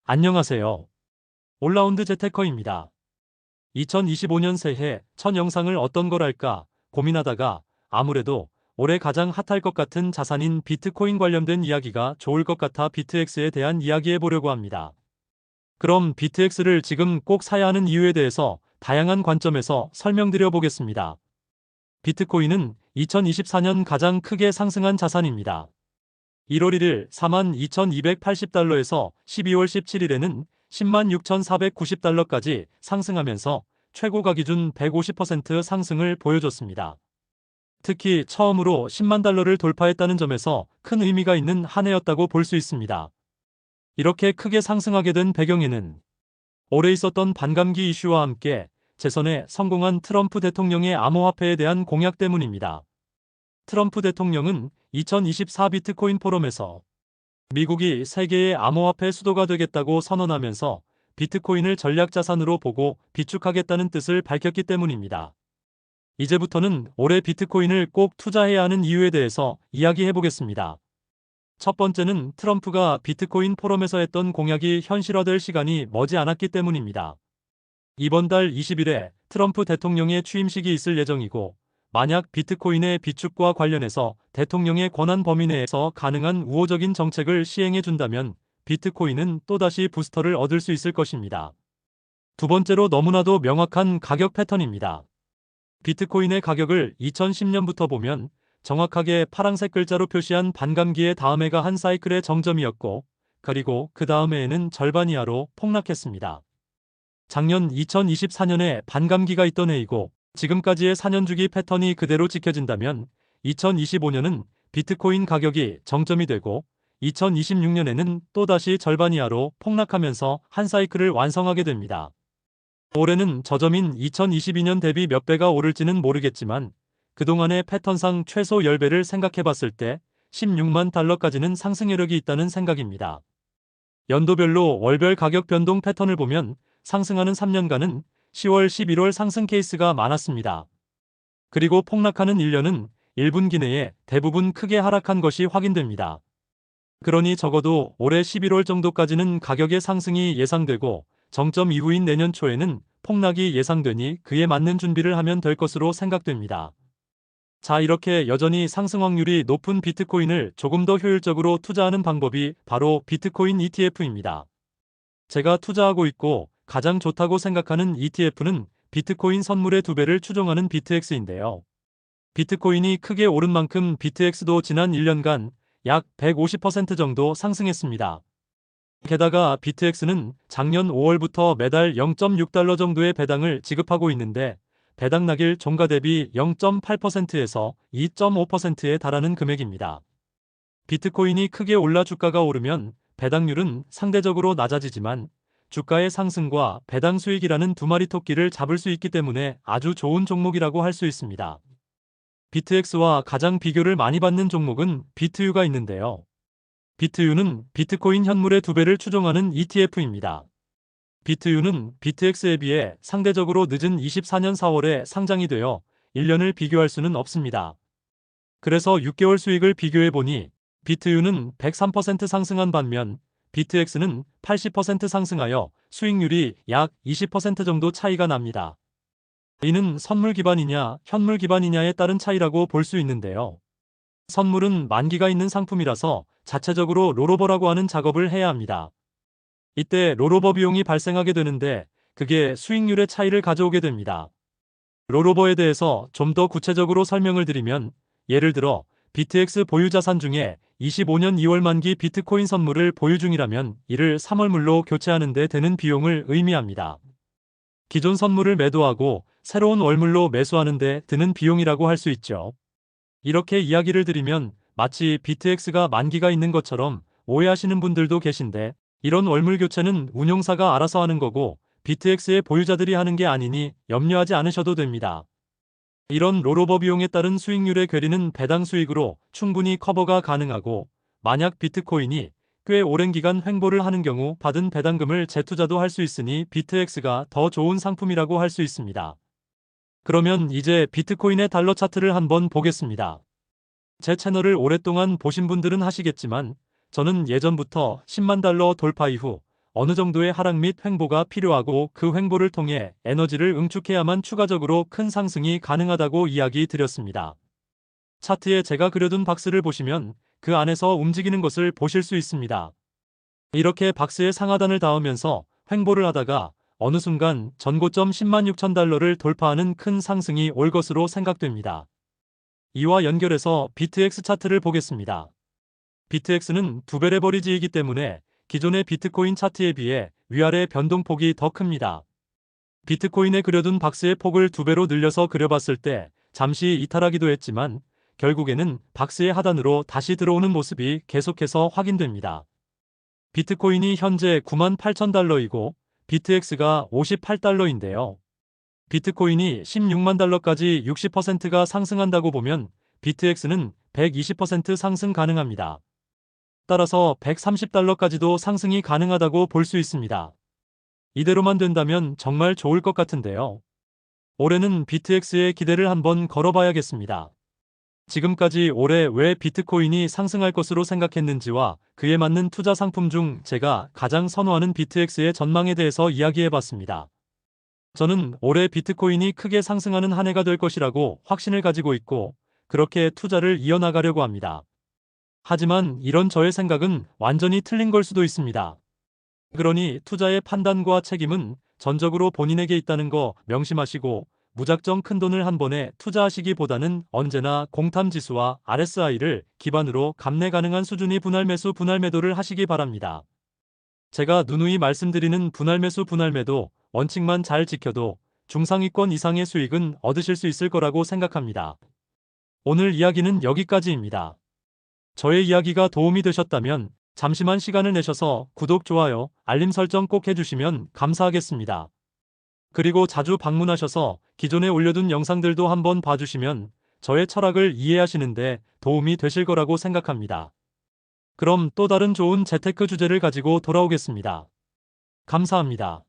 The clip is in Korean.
안녕하세요. 올라운드 재테커입니다. 2025년 새해 첫 영상을 어떤 걸 할까 고민하다가 아무래도 올해 가장 핫할 것 같은 자산인 비트코인 관련된 이야기가 좋을 것 같아 비트엑스에 대한 이야기해 보려고 합니다. 그럼 비트엑스를 지금 꼭 사야 하는 이유에 대해서 다양한 관점에서 설명드려 보겠습니다. 비트코인은 2024년 가장 크게 상승한 자산입니다. 1월 1일 42,280달러에서 12월 17일에는 106,490달러까지 상승하면서 최고가 기준 150% 상승을 보여줬습니다. 특히 처음으로 10만 달러를 돌파했다는 점에서 큰 의미가 있는 한 해였다고 볼 수 있습니다. 이렇게 크게 상승하게 된 배경에는 올해 있었던 반감기 이슈와 함께 재선에 성공한 트럼프 대통령의 암호화폐에 대한 공약 때문입니다. 트럼프 대통령은 2024 비트코인 포럼에서 미국이 세계의 암호화폐 수도가 되겠다고 선언하면서 비트코인을 전략자산으로 보고 비축하겠다는 뜻을 밝혔기 때문입니다. 이제부터는 올해 비트코인을 꼭 투자해야 하는 이유에 대해서 이야기해 보겠습니다. 첫 번째는 트럼프가 비트코인 포럼에서 했던 공약이 현실화될 시간이 머지 않았기 때문입니다. 이번 달 20일에 트럼프 대통령의 취임식이 있을 예정이고, 만약 비트코인의 비축과 관련해서 대통령의 권한 범위 내에서 가능한 우호적인 정책을 시행해 준다면 비트코인은 또다시 부스터를 얻을 수 있을 것입니다. 두 번째로 너무나도 명확한 가격 패턴입니다. 비트코인의 가격을 2010년부터 보면 정확하게 파란색 글자로 표시한 반감기의 다음 해가 한 사이클의 정점이었고, 그리고 그 다음 해에는 절반 이하로 폭락했습니다. 작년 2024년에 반감기가 있던 해이고, 지금까지의 4년 주기 패턴이 그대로 지켜진다면 2025년은 비트코인 가격이 정점이 되고 2026년에는 또다시 절반 이하로 폭락하면서 한 사이클을 완성하게 됩니다. 올해는 저점인 2022년 대비 몇 배가 오를지는 모르겠지만 그동안의 패턴상 최소 10배를 생각해 봤을 때 16만 달러까지는 상승 여력이 있다는 생각입니다. 연도별로 월별 가격 변동 패턴을 보면 상승하는 3년간은 10월, 11월 상승 케이스가 많았습니다. 그리고 폭락하는 1년은 1분기 내에 대부분 크게 하락한 것이 확인됩니다. 그러니 적어도 올해 11월 정도까지는 가격의 상승이 예상되고 정점 이후인 내년 초에는 폭락이 예상되니 그에 맞는 준비를 하면 될 것으로 생각됩니다. 자, 이렇게 여전히 상승 확률이 높은 비트코인을 조금 더 효율적으로 투자하는 방법이 바로 비트코인 ETF입니다. 제가 투자하고 있고 가장 좋다고 생각하는 ETF는 비트코인 선물의 2배를 추종하는 비트엑스인데요. 비트코인이 크게 오른 만큼 비트엑스도 지난 1년간 약 150% 정도 상승했습니다. 게다가 비트엑스는 작년 5월부터 매달 0.6달러 정도의 배당을 지급하고 있는데 배당 낙일 종가 대비 0.8%에서 2.5%에 달하는 금액입니다. 비트코인이 크게 올라 주가가 오르면 배당률은 상대적으로 낮아지지만 주가의 상승과 배당 수익이라는 두 마리 토끼를 잡을 수 있기 때문에 아주 좋은 종목이라고 할 수 있습니다. 비트엑스와 가장 비교를 많이 받는 종목은 비트유가 있는데요. 비트유는 비트코인 현물의 2배를 추종하는 ETF입니다. 비트유는 비트엑스에 비해 상대적으로 늦은 24년 4월에 상장이 되어 1년을 비교할 수는 없습니다. 그래서 6개월 수익을 비교해보니 비트유는 103% 상승한 반면 비트엑스는 80% 상승하여 수익률이 약 20% 정도 차이가 납니다. 이는 선물 기반이냐 현물 기반이냐에 따른 차이라고 볼 수 있는데요. 선물은 만기가 있는 상품이라서 자체적으로 롤오버라고 하는 작업을 해야 합니다. 이때 롤오버 비용이 발생하게 되는데 그게 수익률의 차이를 가져오게 됩니다. 롤오버에 대해서 좀 더 구체적으로 설명을 드리면 예를 들어 비트엑스 보유 자산 중에 25년 2월 만기 비트코인 선물을 보유 중이라면 이를 3월물로 교체하는 데 드는 비용을 의미합니다. 기존 선물을 매도하고 새로운 월물로 매수하는 데 드는 비용이라고 할 수 있죠. 이렇게 이야기를 드리면 마치 비트엑스가 만기가 있는 것처럼 오해하시는 분들도 계신데 이런 월물 교체는 운용사가 알아서 하는 거고 비트엑스의 보유자들이 하는 게 아니니 염려하지 않으셔도 됩니다. 이런 롤오버 비용에 따른 수익률의 괴리는 배당 수익으로 충분히 커버가 가능하고 만약 비트코인이 꽤 오랜 기간 횡보를 하는 경우 받은 배당금을 재투자도 할 수 있으니 비트엑스가 더 좋은 상품이라고 할 수 있습니다. 그러면 이제 비트코인의 달러 차트를 한번 보겠습니다. 제 채널을 오랫동안 보신 분들은 하시겠지만 저는 예전부터 10만 달러 돌파 이후 어느 정도의 하락 및 횡보가 필요하고 그 횡보를 통해 에너지를 응축해야만 추가적으로 큰 상승이 가능하다고 이야기 드렸습니다. 차트에 제가 그려둔 박스를 보시면 그 안에서 움직이는 것을 보실 수 있습니다. 이렇게 박스에 상하단을 닿으면서 횡보를 하다가 어느 순간 전고점 10만 6천 달러를 돌파하는 큰 상승이 올 것으로 생각됩니다. 이와 연결해서 비트엑스 차트를 보겠습니다. 비트엑스는 두 배 레버리지이기 때문에 기존의 비트코인 차트에 비해 위아래 변동폭이 더 큽니다. 비트코인에 그려둔 박스의 폭을 2배로 늘려서 그려봤을 때 잠시 이탈하기도 했지만 결국에는 박스의 하단으로 다시 들어오는 모습이 계속해서 확인됩니다. 비트코인이 현재 9만 8천 달러이고 비트엑스가 58달러인데요. 비트코인이 16만 달러까지 60%가 상승한다고 보면 비트엑스는 120% 상승 가능합니다. 따라서 130달러까지도 상승이 가능하다고 볼 수 있습니다. 이대로만 된다면 정말 좋을 것 같은데요. 올해는 비트엑스에 기대를 한번 걸어봐야겠습니다. 지금까지 올해 왜 비트코인이 상승할 것으로 생각했는지와 그에 맞는 투자 상품 중 제가 가장 선호하는 비트엑스의 전망에 대해서 이야기해봤습니다. 저는 올해 비트코인이 크게 상승하는 한 해가 될 것이라고 확신을 가지고 있고 그렇게 투자를 이어나가려고 합니다. 하지만 이런 저의 생각은 완전히 틀린 걸 수도 있습니다. 그러니 투자의 판단과 책임은 전적으로 본인에게 있다는 거 명심하시고 무작정 큰 돈을 한 번에 투자하시기보다는 언제나 공탐지수와 RSI를 기반으로 감내 가능한 수준의 분할 매수 분할 매도를 하시기 바랍니다. 제가 누누이 말씀드리는 분할 매수 분할 매도 원칙만 잘 지켜도 중상위권 이상의 수익은 얻으실 수 있을 거라고 생각합니다. 오늘 이야기는 여기까지입니다. 저의 이야기가 도움이 되셨다면 잠시만 시간을 내셔서 구독, 좋아요, 알림 설정 꼭 해주시면 감사하겠습니다. 그리고 자주 방문하셔서 기존에 올려둔 영상들도 한번 봐주시면 저의 철학을 이해하시는데 도움이 되실 거라고 생각합니다. 그럼 또 다른 좋은 재테크 주제를 가지고 돌아오겠습니다. 감사합니다.